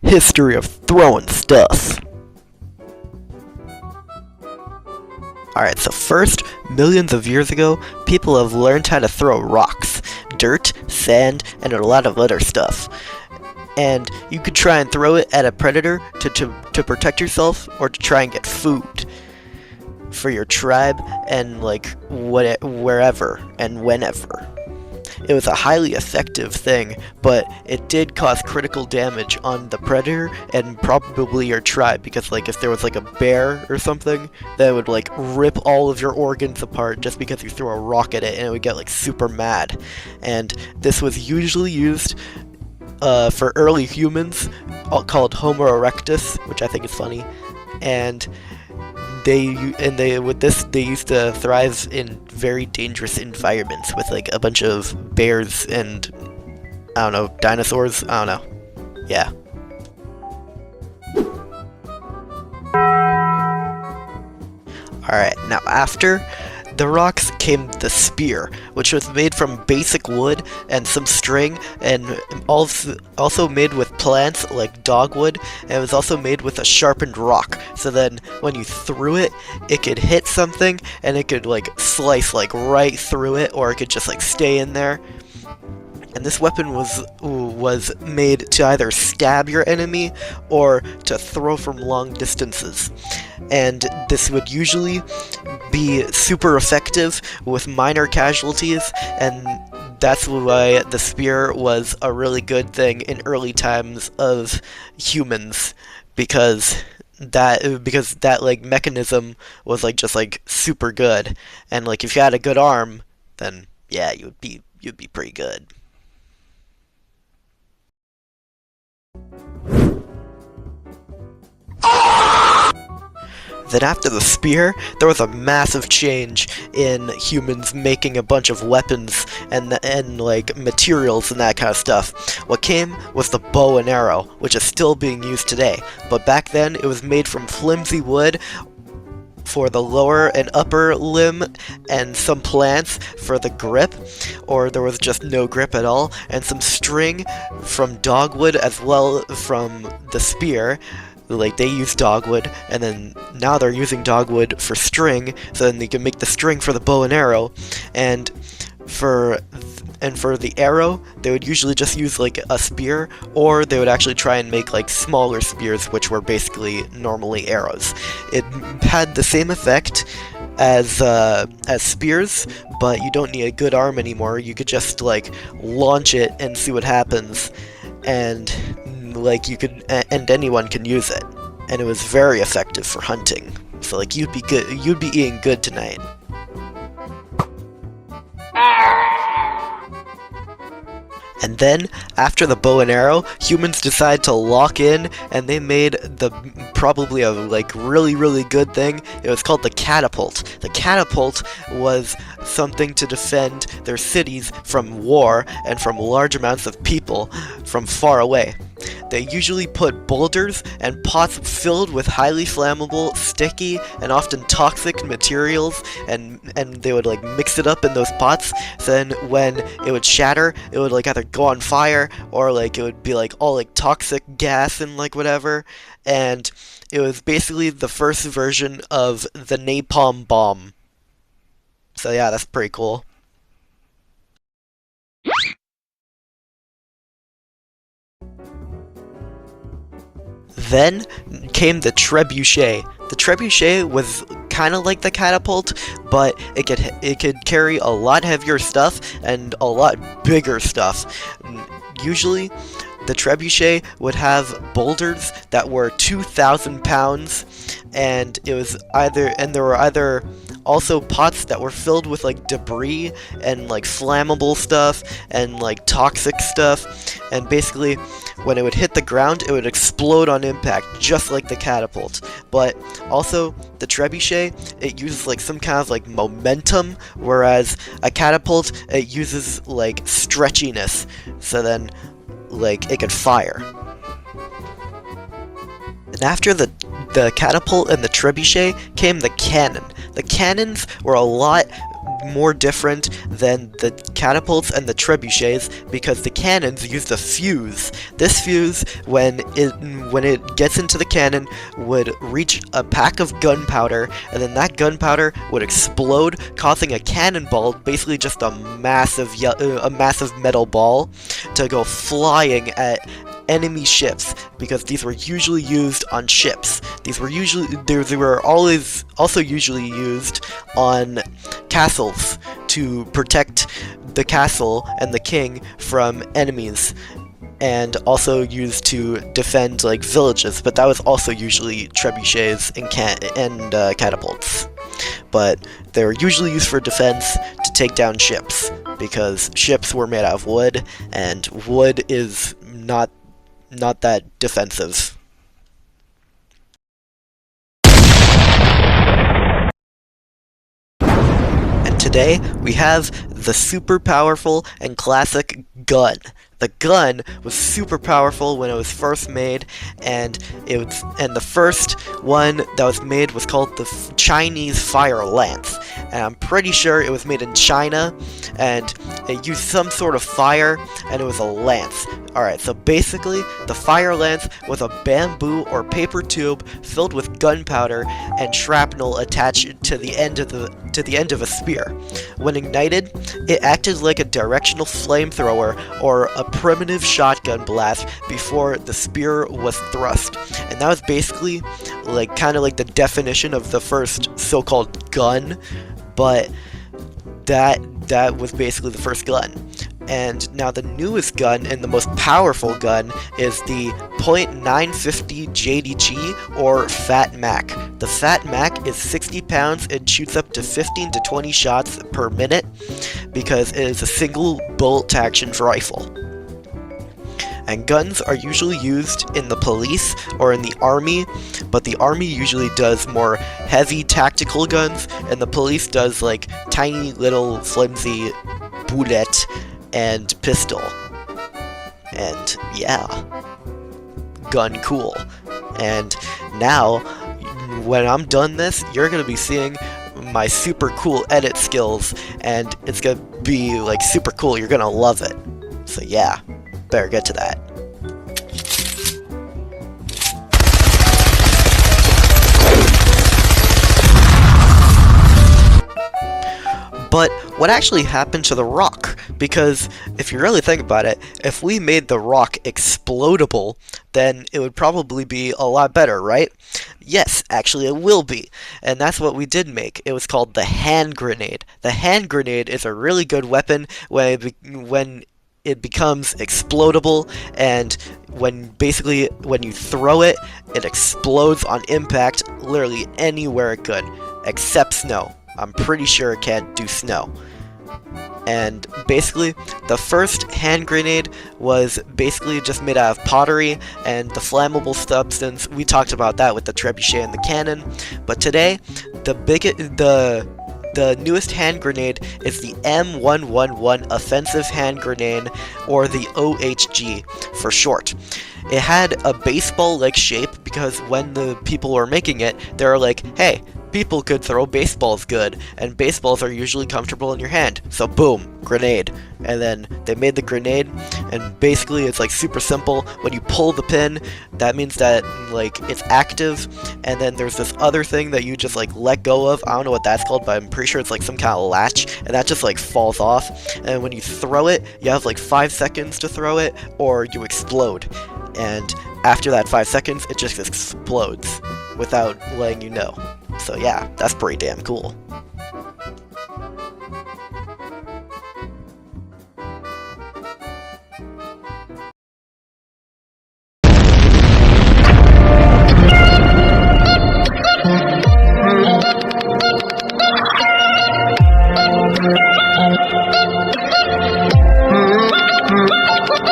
History of throwing stuff. Alright, so first, millions of years ago, people have learned how to throw rocks, dirt, sand, and a lot of other stuff. And you could try and throw it at a predator to protect yourself, or to try and get food for your tribe, and wherever and whenever. It was a highly effective thing, but it did cause critical damage on the predator and probably your tribe, because if there was a bear or something, that would rip all of your organs apart just because you threw a rock at it, and it would get super mad. And this was usually used for early humans, called Homo erectus, which I think is funny, and they used to thrive in very dangerous environments with a bunch of bears and I don't know, dinosaurs. I don't know. Yeah. Alright, now after the rocks came the spear, which was made from basic wood and some string, and also made with plants like dogwood, and it was also made with a sharpened rock, so then when you threw it, it could hit something, and it could slice right through it, or it could just stay in there. And this weapon was made to either stab your enemy or to throw from long distances. And this would usually be super effective with minor casualties, and that's why the spear was a really good thing in early times of humans, because that mechanism was just super good, and if you had a good arm, then yeah, you'd be pretty good. Then after the spear, there was a massive change in humans making a bunch of weapons and materials and that kind of stuff. What came was the bow and arrow, which is still being used today, but back then it was made from flimsy wood for the lower and upper limb, and some plants for the grip, or there was just no grip at all, and some string from dogwood as well from the spear. They used dogwood, and then now they're using dogwood for string, so then they can make the string for the bow and arrow, and for the arrow, they would usually just use a spear, or they would actually try and make smaller spears, which were basically normally arrows. It had the same effect as spears, but you don't need a good arm anymore. You could just launch it and see what happens, and you could, and anyone can use it, and it was very effective for hunting. So you'd be eating good tonight. And then, after the bow and arrow, humans decided to lock in, and they made probably a really, really good thing. It was called the catapult. The catapult was something to defend their cities from war and from large amounts of people from far away. They usually put boulders and pots filled with highly flammable, sticky, and often toxic materials, and they would mix it up in those pots, so then when it would shatter, it would either go on fire, or it would be all toxic gas and whatever, and it was basically the first version of the napalm bomb. So yeah, that's pretty cool. Then came the trebuchet. The trebuchet was kind of like the catapult, but it could carry a lot heavier stuff and a lot bigger stuff. Usually, the trebuchet would have boulders that were 2,000 pounds, and there were either also pots that were filled with debris and flammable stuff and toxic stuff, and basically when it would hit the ground, it would explode on impact, just like the catapult. But also, the trebuchet, it uses some kind of momentum, whereas a catapult, it uses stretchiness, so then it could fire. And after the catapult and the trebuchet came the cannon. The cannons were a lot more different than the catapults and the trebuchets because the cannons used a fuse. This fuse, when it gets into the cannon, would reach a pack of gunpowder, and then that gunpowder would explode, causing a cannonball, basically just a massive metal ball, to go flying at enemy ships, because these were usually used on ships. They were always also usually used on castles to protect the castle and the king from enemies, and also used to defend like villages, but that was also usually trebuchets and catapults. But they were usually used for defense to take down ships, because ships were made out of wood, and wood is not that defensive. And today we have the super powerful and classic gun. The gun was super powerful when it was first made, and the first one that was made was called the Chinese Fire Lance. And I'm pretty sure it was made in China, and it used some sort of fire, and it was a lance. Alright, so basically, the Fire Lance was a bamboo or paper tube filled with gunpowder and shrapnel attached to the end of a spear. When ignited, it acted like a directional flamethrower or a primitive shotgun blast before the spear was thrust. And that was basically kind of like the definition of the first so-called gun, but that was basically the first gun. And now the newest gun and the most powerful gun is the .950 JDG or Fat Mac. The Fat Mac is 60 pounds and shoots up to 15 to 20 shots per minute because it is a single bolt action rifle. And guns are usually used in the police or in the army, but the army usually does more heavy tactical guns, and the police does like tiny little flimsy bullet and pistol. And yeah, gun cool. And now, when I'm done this, you're gonna be seeing my super cool edit skills, and it's gonna be like super cool. You're gonna love it. So yeah, better get to that. But what actually happened to the rock? Because if you really think about it, if we made the rock explodable, then it would probably be a lot better, right? Yes, actually it will be. And that's what we did make. It was called the hand grenade. The hand grenade is a really good weapon when it becomes explodable, and when you throw it, it explodes on impact literally anywhere it could, except snow. I'm pretty sure it can't do snow. And basically, the first hand grenade was basically just made out of pottery and the flammable substance. We talked about that with the trebuchet and the cannon. But today, the newest hand grenade is the M111 Offensive Hand Grenade, or the OHG for short. It had a baseball-like shape because when the people were making it, they were like, hey, people could throw baseballs good, and baseballs are usually comfortable in your hand. So boom, grenade. And then they made the grenade, and basically it's like super simple. When you pull the pin, that means that like it's active, and then there's this other thing that you just like let go of. I don't know what that's called, but I'm pretty sure it's like some kind of latch, and that just like falls off. And when you throw it, you have like 5 seconds to throw it, or you explode. And after that 5 seconds, it just explodes without letting you know. So yeah, that's pretty damn cool.